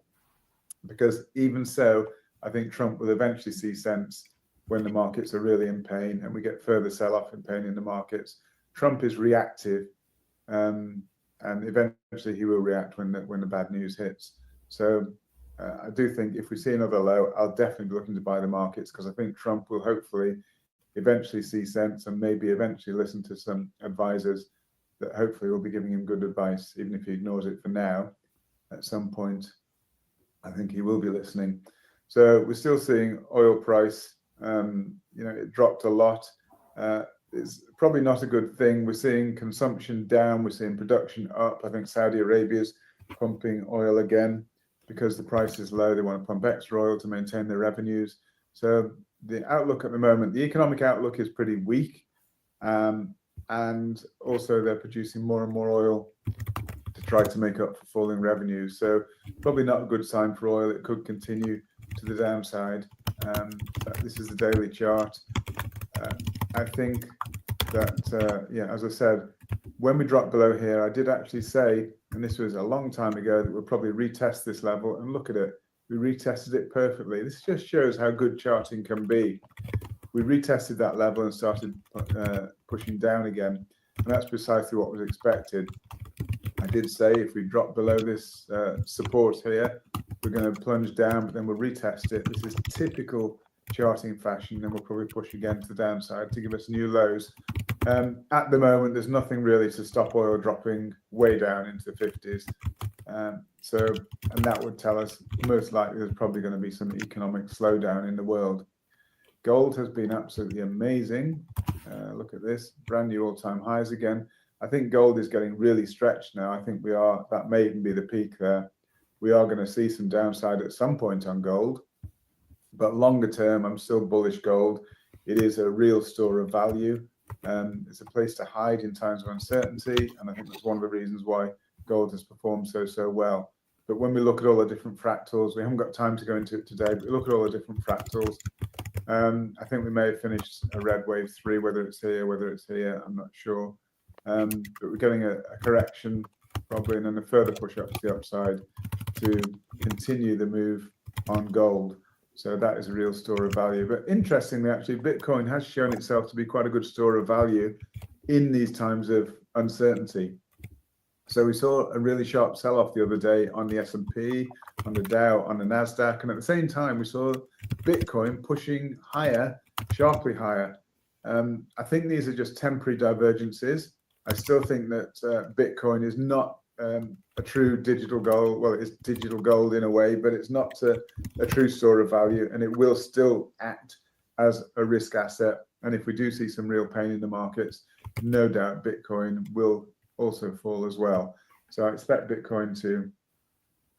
Because even so, I think Trump will eventually see sense when the markets are really in pain and we get further sell-off and pain in the markets. Trump is reactive, and eventually he will react when the bad news hits. So I do think if we see another low, I'll definitely be looking to buy the markets, because I think Trump will hopefully eventually see sense and maybe eventually listen to some advisors that hopefully will be giving him good advice, even if he ignores it for now. At some point, I think he will be listening. So we're still seeing oil price. It dropped a lot. It's probably not a good thing. We're seeing consumption down. We're seeing production up. I think Saudi Arabia's pumping oil again because the price is low. They want to pump extra oil to maintain their revenues. So the outlook at the moment, the economic outlook is pretty weak. And also they're producing more and more oil to try to make up for falling revenues. So probably not a good sign for oil. It could continue to the downside. This is the daily chart. I think that, as I said, when we dropped below here, I did actually say, and this was a long time ago, that we'll probably retest this level, and look at it. We retested it perfectly. This just shows how good charting can be. We retested that level and started pushing down again, and that's precisely what was expected. I did say if we drop below this support here, we're going to plunge down, but then we'll retest it. This is typical charting fashion, and we'll probably push again to the downside to give us new lows. At the moment, there's nothing really to stop oil dropping way down into the 50s. And that would tell us most likely there's probably going to be some economic slowdown in the world. Gold has been absolutely amazing. Look at this, brand new all-time highs again. I think gold is getting really stretched now. I think that may even be the peak there. We are going to see some downside at some point on gold, but longer term, I'm still bullish gold. It is a real store of value. It's a place to hide in times of uncertainty, and I think that's one of the reasons why gold has performed so well. But when we look at all the different fractals, we haven't got time to go into it today, but we look at all the different fractals. I think we may have finished a red wave 3, whether it's here, I'm not sure. But we're getting a correction probably, and then a further push up to the upside to continue the move on gold. So that is a real store of value. But interestingly, actually, Bitcoin has shown itself to be quite a good store of value in these times of uncertainty. So we saw a really sharp sell-off the other day on the S&P, on the Dow, on the Nasdaq, and at the same time we saw Bitcoin pushing higher, sharply higher. I think these are just temporary divergences. I still think that Bitcoin is not a true digital gold. Well, it's digital gold in a way, but it's not a true store of value, and it will still act as a risk asset. And if we do see some real pain in the markets, no doubt Bitcoin will also fall as well. So I expect Bitcoin to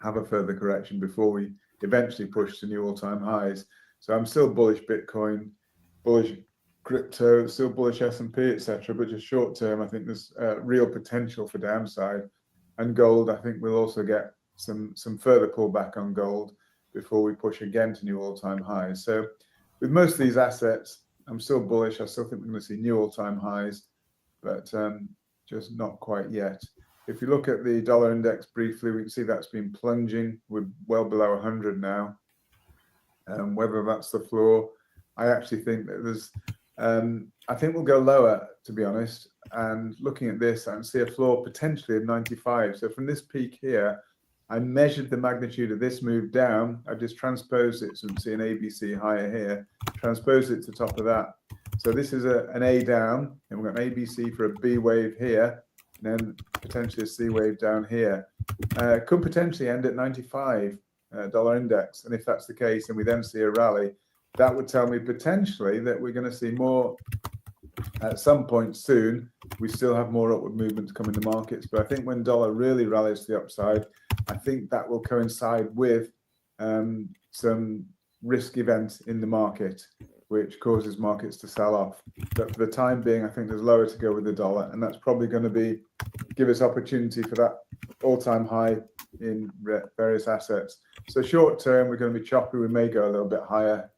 have a further correction before we eventually push to new all-time highs. So I'm still bullish Bitcoin, bullish crypto, still bullish S&P, etc. But just short term, I think there's real potential for downside. And gold, I think we'll also get some further pullback on gold before we push again to new all-time highs. So with most of these assets, I'm still bullish. I still think we're going to see new all-time highs, but just not quite yet. If you look at the dollar index briefly, we can see that's been plunging. We're well below 100 now. Whether that's the floor, I actually think that there's, I think we'll go lower, to be honest. And looking at this, I can see a floor potentially of 95. So from this peak here, I measured the magnitude of this move down. I just transposed it, so you can see an ABC higher here, transposed it to the top of that. So this is an A down, and we've got an ABC for a B wave here, and then potentially a C wave down here. Could potentially end at 95 dollar index. And if that's the case, and we then see a rally, that would tell me potentially that we're going to see more at some point soon. We still have more upward movement to come in the markets, but I think when dollar really rallies to the upside, I think that will coincide with some risk event in the market, which causes markets to sell off. But for the time being, I think there's lower to go with the dollar, and that's probably going to give us opportunity for that all-time high in various assets. So short term, we're going to be choppy. We may go a little bit higher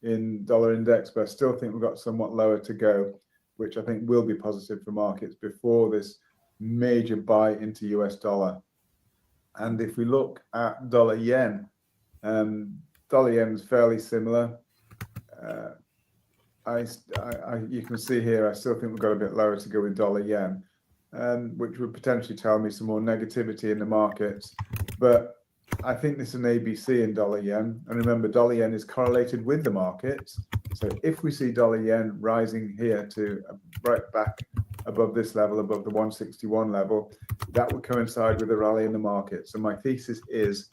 in dollar index, but I still think we've got somewhat lower to go, which I think will be positive for markets before this major buy into US dollar. And if we look at dollar yen is fairly similar. You can see here, I still think we've got a bit lower to go with dollar yen, which would potentially tell me some more negativity in the markets. But I think this is an ABC in dollar yen. And remember, dollar yen is correlated with the markets. So if we see dollar yen rising here to right back above this level, above the 161 level, that would coincide with a rally in the market. So my thesis is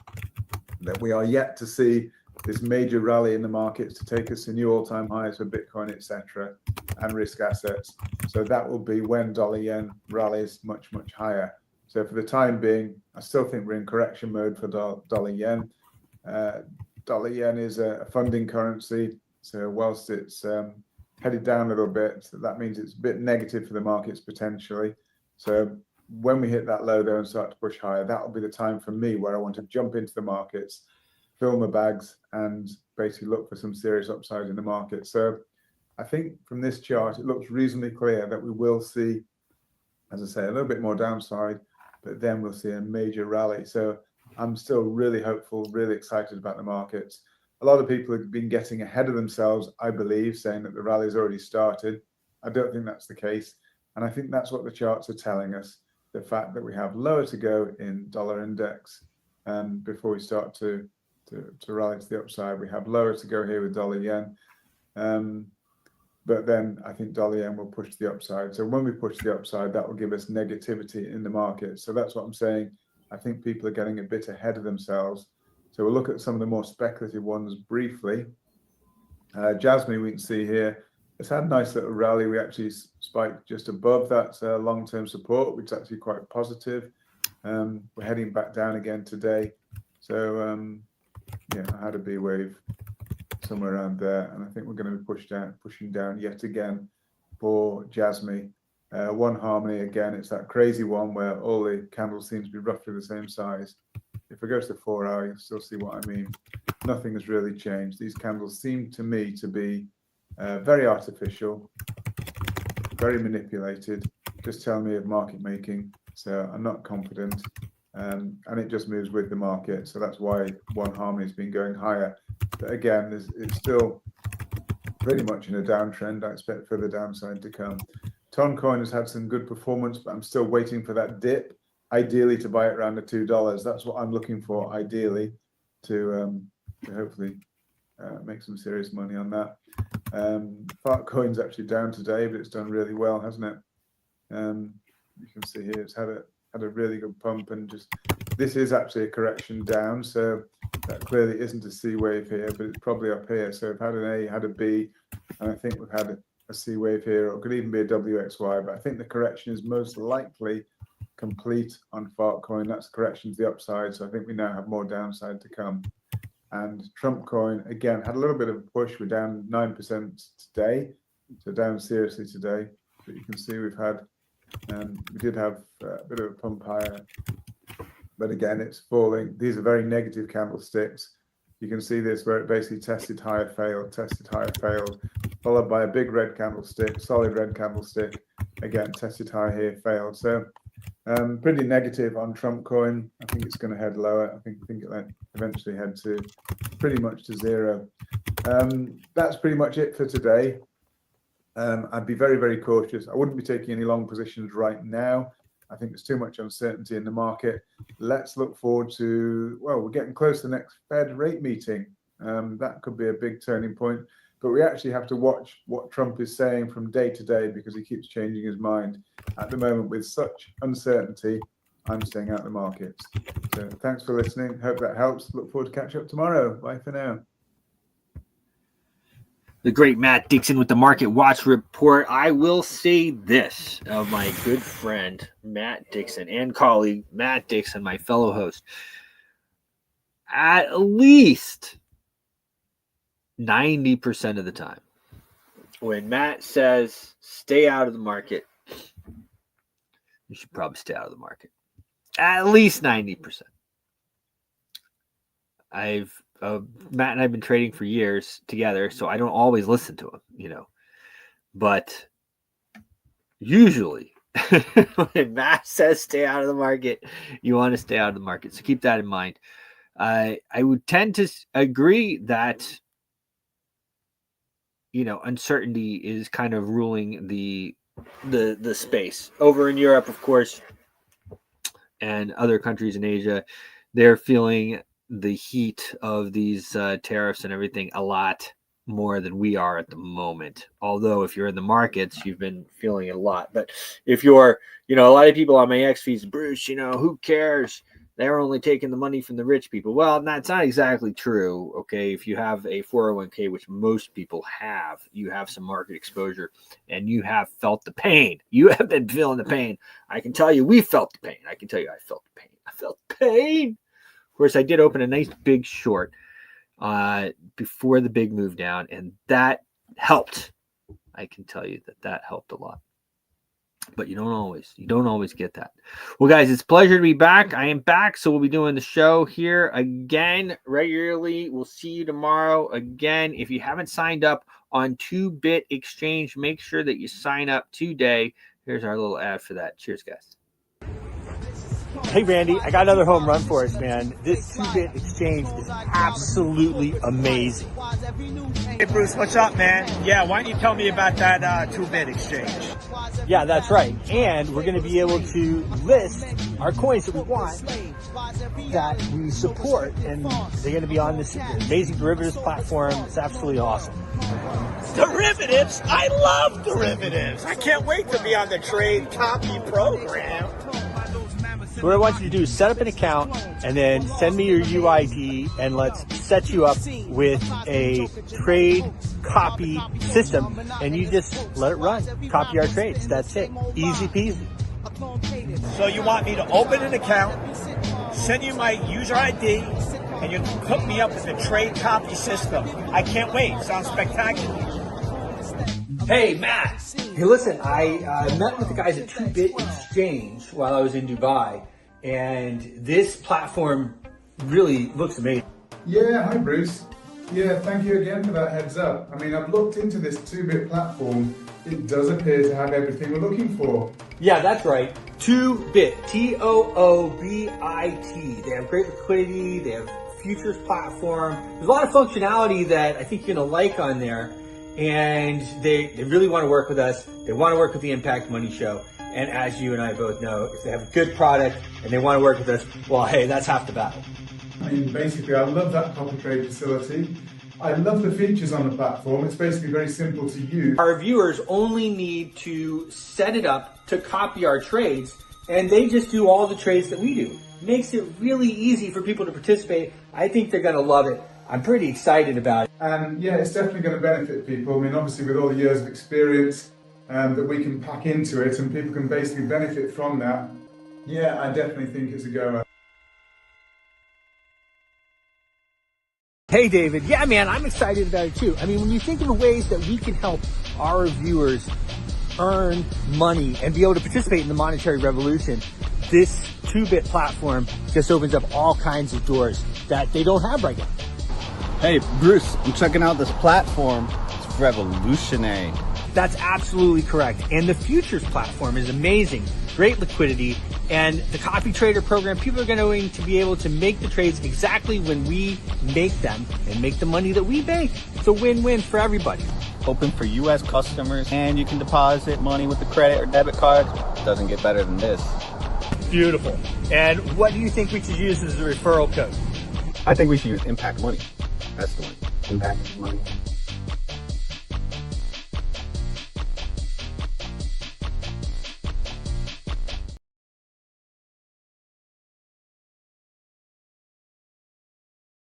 that we are yet to see this major rally in the markets to take us to new all-time highs for Bitcoin, etc., and risk assets. So that will be when dollar yen rallies much, much higher. So for the time being, I still think we're in correction mode for dollar yen. Dollar yen is a funding currency. So whilst it's headed down a little bit, that means it's a bit negative for the markets potentially. So when we hit that low there and start to push higher, that will be the time for me where I want to jump into the markets, fill my bags, and basically look for some serious upside in the market. So I think from this chart, it looks reasonably clear that we will see, as I say, a little bit more downside, but then we'll see a major rally. So I'm still really hopeful, really excited about the markets. A lot of people have been getting ahead of themselves, I believe, saying that the rally's already started. I don't think that's the case. And I think that's what the charts are telling us, the fact that we have lower to go in dollar index before we start to rally to the upside. We have lower to go here with dollar yen. But then I think dollar yen will push to the upside. So when we push to the upside, that will give us negativity in the market. So that's what I'm saying. I think people are getting a bit ahead of themselves. So we'll look at some of the more speculative ones briefly. Jasmine, we can see here, it's had a nice little rally. We actually spiked just above that long-term support, which is actually quite positive. We're heading back down again today. So yeah, I had a B wave somewhere around there, and I think we're going to be pushing down yet again for Jasmine. One Harmony, again, it's that crazy one where all the candles seem to be roughly the same size. If I go to the 4 hour, you'll still see what I mean. Nothing has really changed. These candles seem to me to be very artificial, very manipulated, just tell me of market making. So I'm not confident. and it just moves with the market. So that's why One Harmony has been going higher. But again, it's still pretty much in a downtrend. I expect further downside to come. Toncoin has had some good performance, but I'm still waiting for that dip, ideally to buy it around the $2. That's what I'm looking for, ideally, to hopefully make some serious money on that. Fartcoin's actually down today, but it's done really well, hasn't it? You can see here it's had a really good pump, and just this is actually a correction down, so that clearly isn't a C wave here, but it's probably up here. So we've had an A, had a B, and I think we've had a C wave here, or it could even be a WXY, but I think the correction is most likely complete on Fartcoin. That's correction to the upside, so I think we now have more downside to come. And Trump coin, again, had a little bit of a push. We're down 9% today, so down seriously today. But you can see we've had, we did have a bit of a pump higher, but again, it's falling. These are very negative candlesticks. You can see this where it basically tested higher, failed, followed by a big red candlestick, solid red candlestick. Again, tested high here, failed. So pretty negative on Trump coin. I think it's going to head lower. I think it'll eventually head to pretty much to zero. That's pretty much it for today. I'd be very, very cautious. I wouldn't be taking any long positions right now. I think there's too much uncertainty in the market. Let's look forward to, well, we're getting close to the next Fed rate meeting. That could be a big turning point. But we actually have to watch what Trump is saying from day to day, because he keeps changing his mind. At the moment, with such uncertainty, I'm staying out of the markets. So thanks for listening. Hope that helps. Look forward to catch up tomorrow. Bye for now. The great Matt Dixon with the Market Watch Report. I will say this of my good friend, Matt Dixon, and colleague, Matt Dixon, my fellow host. At least 90% of the time, when Matt says stay out of the market, you should probably stay out of the market. At least 90%. Matt and I've been trading for years together, so I don't always listen to him, But usually, when Matt says stay out of the market, you want to stay out of the market. So keep that in mind. I would tend to agree that uncertainty is kind of ruling the space. Over in Europe, of course, and other countries in Asia, they're feeling the heat of these tariffs and everything a lot more than we are at the moment. Although if you're in the markets, you've been feeling it a lot. But if you're, a lot of people on my X feeds, Bruce, who cares? They're only taking the money from the rich people. Well, that's not exactly true. Okay. If you have a 401k, which most people have, you have some market exposure and you have felt the pain. You have been feeling the pain. I can tell you, we felt the pain. I can tell you, I felt the pain. I felt the pain. Of course, I did open a nice big short before the big move down, and that helped. I can tell you that helped a lot. But you don't always get that. Well, guys, it's a pleasure to be back. I am back, so we'll be doing the show here again regularly. We'll see you tomorrow again. If you haven't signed up on 2Bit Exchange, make sure that you sign up today. Here's our little ad for that. Cheers, guys. Hey, Randy, I got another home run for us, man. This 2Bit Exchange is absolutely amazing. Hey, Bruce, what's up, man? Yeah, why don't you tell me about that 2Bit Exchange? Yeah, that's right. And we're going to be able to list our coins that we want, that we support, and they're going to be on this amazing derivatives platform. It's absolutely awesome. Derivatives? I love derivatives. I can't wait to be on the trade copy program. So what I want you to do is set up an account and then send me your UID, and let's set you up with a trade copy system, and you just let it run. Copy our trades. That's it. Easy peasy. So you want me to open an account, send you my user ID, and you hook me up with the trade copy system. I can't wait. Sounds spectacular. Hey, Matt. Hey, listen, I met with the guys at 2Bit Exchange while I was in Dubai, and this platform really looks amazing. Yeah, hi Bruce. Yeah, thank you again for that heads up. I mean, I've looked into this 2-bit platform. It does appear to have everything we're looking for. Yeah, that's right. 2-bit, T-O-O-B-I-T. They have great liquidity. They have futures platform. There's a lot of functionality that I think you're going to like on there. And they really want to work with us. They want to work with the Impact Money Show. And as you and I both know, if they have a good product and they want to work with us, well, hey, that's half the battle. I mean, basically, I love that copy trade facility. I love the features on the platform. It's basically very simple to use. Our viewers only need to set it up to copy our trades, and they just do all the trades that we do. Makes it really easy for people to participate. I think they're going to love it. I'm pretty excited about it. And yeah, it's definitely going to benefit people. I mean, obviously, with all the years of experience that we can pack into it, and people can basically benefit from that. Yeah, I definitely think it's a goer. Hey, David. Yeah, man, I'm excited about it too. I mean, when you think of the ways that we can help our viewers earn money and be able to participate in the monetary revolution, this 2-bit platform just opens up all kinds of doors that they don't have right now. Hey, Bruce, I'm checking out this platform. It's revolutionary. That's absolutely correct. And the futures platform is amazing. Great liquidity. And the copy trader program, people are going to be able to make the trades exactly when we make them and make the money that we make. It's a win-win for everybody. Open for U.S. customers, and you can deposit money with the credit or debit card. Doesn't get better than this. Beautiful. And what do you think we should use as a referral code? I think we should use Impact Money. That's the one. Impact Money.